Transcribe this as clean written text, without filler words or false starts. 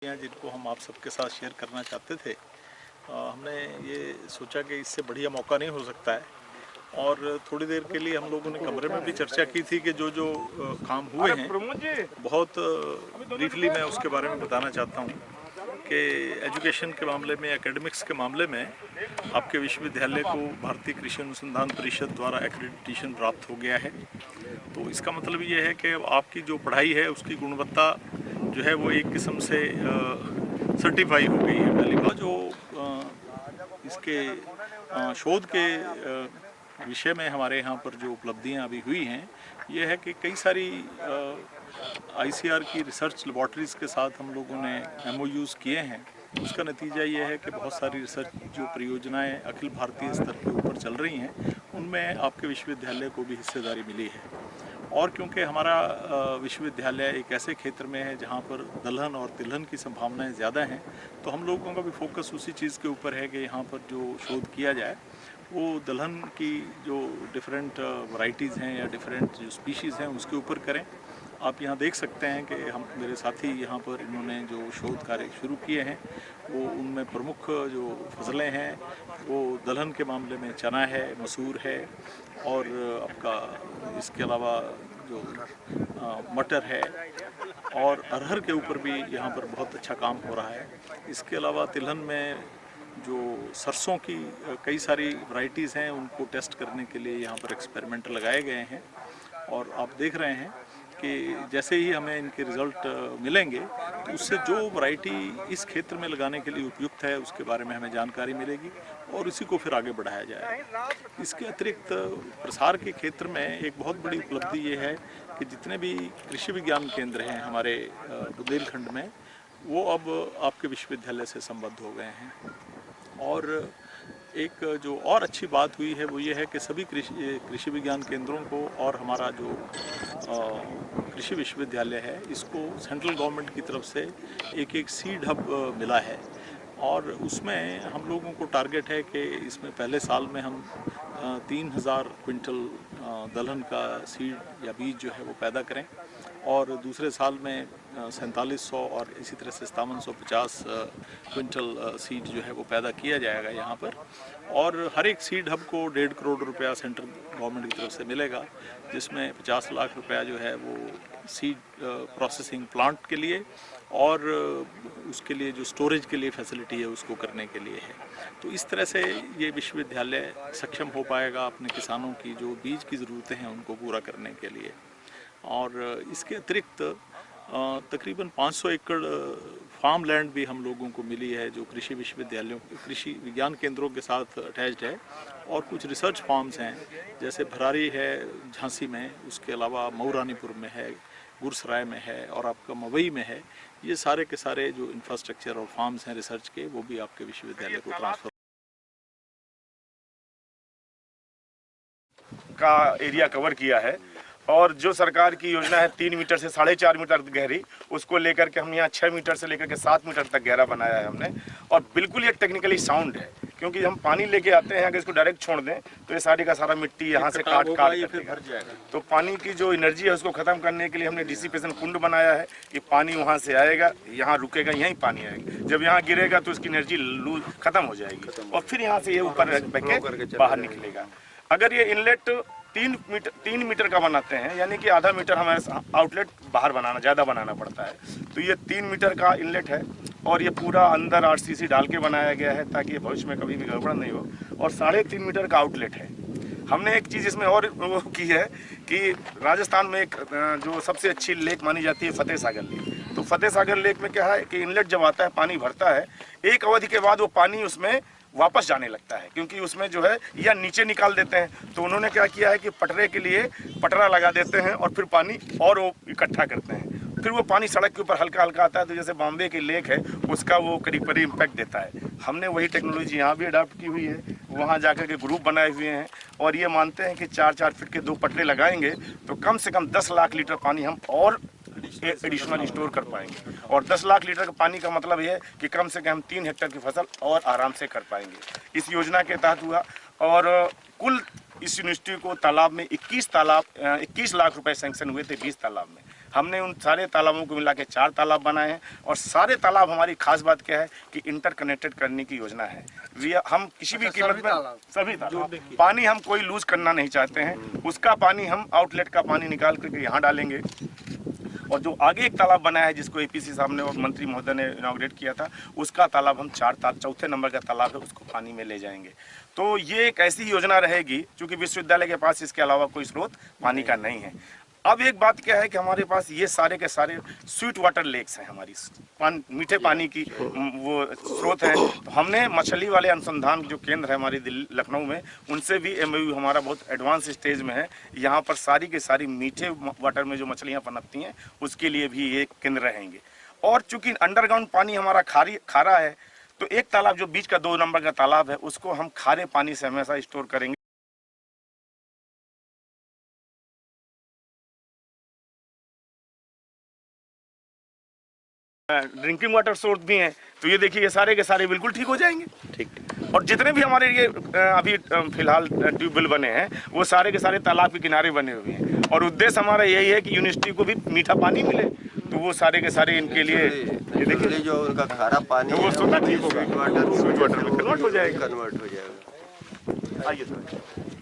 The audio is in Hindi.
जिनको हम आप सबके साथ शेयर करना चाहते थे। हमने ये सोचा कि इससे बढ़िया मौका नहीं हो सकता है और थोड़ी देर के लिए हम लोगों ने कमरे में भी चर्चा की थी कि जो जो काम हुए हैं बहुत ब्रीफली मैं उसके बारे में बताना चाहता हूँ कि एजुकेशन के मामले में, एकेडमिक्स के मामले में आपके विश्वविद्यालय को भारतीय कृषि अनुसंधान परिषद द्वारा एक्रेडिटेशन प्राप्त हो गया है। तो इसका मतलब ये है कि आपकी जो पढ़ाई है उसकी गुणवत्ता जो है वो एक किस्म से सर्टिफाई हो गई है। पहली बात जो इसके शोध के विषय में हमारे यहाँ पर जो उपलब्धियाँ अभी हुई हैं ये है कि कई सारी ICAR की रिसर्च लेबॉर्ट्रीज़ के साथ हम लोगों ने MOUs किए हैं। उसका नतीजा ये है कि बहुत सारी रिसर्च जो परियोजनाएं अखिल भारतीय स्तर के ऊपर चल रही हैं उनमें आपके विश्वविद्यालय को भी हिस्सेदारी मिली है। और क्योंकि हमारा विश्वविद्यालय एक ऐसे क्षेत्र में है जहाँ पर दलहन और तिलहन की संभावनाएं ज़्यादा हैं, तो हम लोगों का भी फोकस उसी चीज़ के ऊपर है कि यहाँ पर जो शोध किया जाए वो दलहन की जो डिफरेंट वैरायटीज़ हैं या डिफरेंट जो स्पीशीज़ हैं उसके ऊपर करें। आप यहाँ देख सकते हैं कि हम मेरे साथी यहाँ पर इन्होंने जो शोध कार्य शुरू किए हैं वो उनमें प्रमुख जो फसलें हैं वो दलहन के मामले में चना है, मसूर है और आपका इसके अलावा जो मटर है और अरहर के ऊपर भी यहाँ पर बहुत अच्छा काम हो रहा है। इसके अलावा तिलहन में जो सरसों की कई सारी वैरायटीज़ हैं उनको टेस्ट करने के लिए यहाँ पर एक्सपेरिमेंट लगाए गए हैं और आप देख रहे हैं कि जैसे ही हमें इनके रिज़ल्ट मिलेंगे तो उससे जो वैरायटी इस क्षेत्र में लगाने के लिए उपयुक्त है उसके बारे में हमें जानकारी मिलेगी और इसी को फिर आगे बढ़ाया जाएगा। इसके अतिरिक्त प्रसार के क्षेत्र में एक बहुत बड़ी उपलब्धि ये है कि जितने भी कृषि विज्ञान केंद्र हैं हमारे बुंदेलखंड में वो अब आपके विश्वविद्यालय से संबद्ध हो गए हैं। और एक जो और अच्छी बात हुई है वो ये है कि सभी कृषि विज्ञान केंद्रों को और हमारा जो कृषि विश्वविद्यालय है इसको सेंट्रल गवर्नमेंट की तरफ से एक सीड हब मिला है और उसमें हम लोगों को टारगेट है कि इसमें पहले साल में हम 3000 क्विंटल दलहन का सीड या बीज जो है वो पैदा करें और दूसरे साल में 4700 और इसी तरह से 5750 क्विंटल सीड जो है वो पैदा किया जाएगा यहाँ पर। और हर एक सीड हब को 1.5 करोड़ रुपया सेंट्रल गवर्नमेंट की तरफ से मिलेगा, जिसमें 50 लाख रुपया जो है वो सीड प्रोसेसिंग प्लांट के लिए और उसके लिए जो स्टोरेज के लिए फैसिलिटी है उसको करने के लिए है। तो इस तरह से ये विश्वविद्यालय सक्षम हो पाएगा अपने किसानों की जो बीज की ज़रूरतें हैं उनको पूरा करने के लिए। और इसके अतिरिक्त तकरीबन 500 एकड़ फार्म लैंड भी हम लोगों को मिली है जो कृषि विश्वविद्यालयों, कृषि विज्ञान केंद्रों के साथ अटैच्ड है। और कुछ रिसर्च फार्म्स हैं जैसे भरारी है झांसी में, उसके अलावा मऊरानीपुर में है, गुरसराय में है और आपका मवई में है। ये सारे के सारे जो इंफ्रास्ट्रक्चर और फार्म्स हैं रिसर्च के वो भी आपके विश्वविद्यालय को ट्रांसफर का एरिया कवर किया है। और जो सरकार की योजना है 3 मीटर से 4.5 मीटर गहरी, उसको लेकर के हम यहाँ 6 मीटर से लेकर के 7 मीटर तक गहरा बनाया है हमने। और बिल्कुल ये टेक्निकली साउंड है, क्योंकि हम पानी लेके आते हैं अगर इसको डायरेक्ट छोड़ दें तो ये सारी का सारा मिट्टी यहाँ से काट कर भर जाएगा। तो पानी की जो एनर्जी है उसको ख़त्म करने के लिए हमने डिसिपेशन कुंड बनाया है कि पानी वहाँ से आएगा, यहाँ रुकेगा, यहीं पानी आएगा। जब यहाँ गिरेगा तो उसकी एनर्जी लूज खत्म हो जाएगी और फिर यहाँ से ये ऊपर बह बाहर निकलेगा। अगर ये इनलेट 3 मीटर का बनाते हैं, यानी कि आधा मीटर हमें आउटलेट बाहर बनाना, ज़्यादा बनाना पड़ता है, तो ये 3 मीटर का इनलेट है और ये पूरा अंदर RCC डाल के बनाया गया है ताकि ये भविष्य में कभी भी गड़बड़ नहीं हो। और 3.5 मीटर का आउटलेट है। हमने एक चीज़ इसमें और वो की है कि राजस्थान में एक जो सबसे अच्छी लेक मानी जाती है फतेह सागर लेक। तो फतेह सागर लेक में क्या है कि इनलेट जब आता है, पानी भरता है, एक अवधि के बाद वो पानी उसमें वापस जाने लगता है, क्योंकि उसमें जो है या नीचे निकाल देते हैं। तो उन्होंने क्या किया है कि पटरे के लिए पटरा लगा देते हैं और फिर पानी और वो इकट्ठा करते हैं। फिर वो पानी सड़क के ऊपर हल्का हल्का आता है, तो जैसे बॉम्बे की लेक है उसका वो करीब करीब इम्पैक्ट देता है। हमने वही टेक्नोलॉजी यहाँ भी अडॉप्ट की हुई है, वहाँ जाकर के ग्रुप बनाए हुए हैं और ये मानते हैं कि 4-4 फीट के 2 पटरे लगाएंगे तो कम से कम 10 लाख लीटर पानी हम और एडिशनल स्टोर कर पाएंगे। और 10 लाख लीटर का पानी का मतलब ये है कि कम से कम 3 हेक्टेयर की फसल और आराम से कर पाएंगे। इस योजना के तहत हुआ। और कुल इस यूनिवर्सिटी को तालाब में 21 लाख रुपए सैंक्शन हुए थे 20 तालाब में। हमने उन सारे तालाबों को मिला के 4 तालाब बनाए हैं और सारे तालाब, हमारी खास बात क्या है कि इंटरकनेक्टेड करने की योजना है। हम किसी भी कीमत में सभी तालाब, पानी हम कोई लूज करना नहीं चाहते हैं। उसका पानी हम आउटलेट का पानी निकाल करके यहाँ डालेंगे और जो आगे एक तालाब बना है जिसको एपीसी साहब ने और मंत्री महोदय ने इनॉग्रेट किया था, उसका तालाब हम चौथे नंबर का तालाब है, उसको पानी में ले जाएंगे। तो ये एक ऐसी योजना रहेगी क्योंकि विश्वविद्यालय के पास इसके अलावा कोई स्रोत पानी का नहीं है। अब एक बात क्या है कि हमारे पास ये सारे के सारे स्वीट वाटर लेक्स हैं, हमारी मीठे पानी की वो स्रोत है। तो हमने मछली वाले अनुसंधान जो केंद्र है हमारी दिल्ली लखनऊ में, उनसे भी एमओयू हमारा बहुत एडवांस स्टेज में है। यहाँ पर सारी के सारी मीठे वाटर में जो मछलियाँ पनपती हैं उसके लिए भी ये केंद्र रहेंगे। और चूंकि अंडरग्राउंड पानी हमारा खारा है, तो एक तालाब जो बीच का 2 नंबर का तालाब है उसको हम खारे पानी से हमेशा स्टोर करेंगे। ड्रिंकिंग वाटर सोर्स भी हैं, तो ये देखिए ये सारे के सारे बिल्कुल ठीक हो जाएंगे। ठीक। और जितने भी हमारे ये अभी फिलहाल ट्यूबवेल बने हैं वो सारे के सारे तालाब के किनारे बने हुए हैं और उद्देश्य हमारा यही है कि यूनिवर्सिटी को भी मीठा पानी मिले। तो वो सारे के सारे इनके लिए ये देखिए जो उनका खारा पानी वो स्वतः ठीक होगा, स्वीट वाटर में कन्वर्ट हो जाएगा। कन्वर्ट हो जाएगा। आइए सर।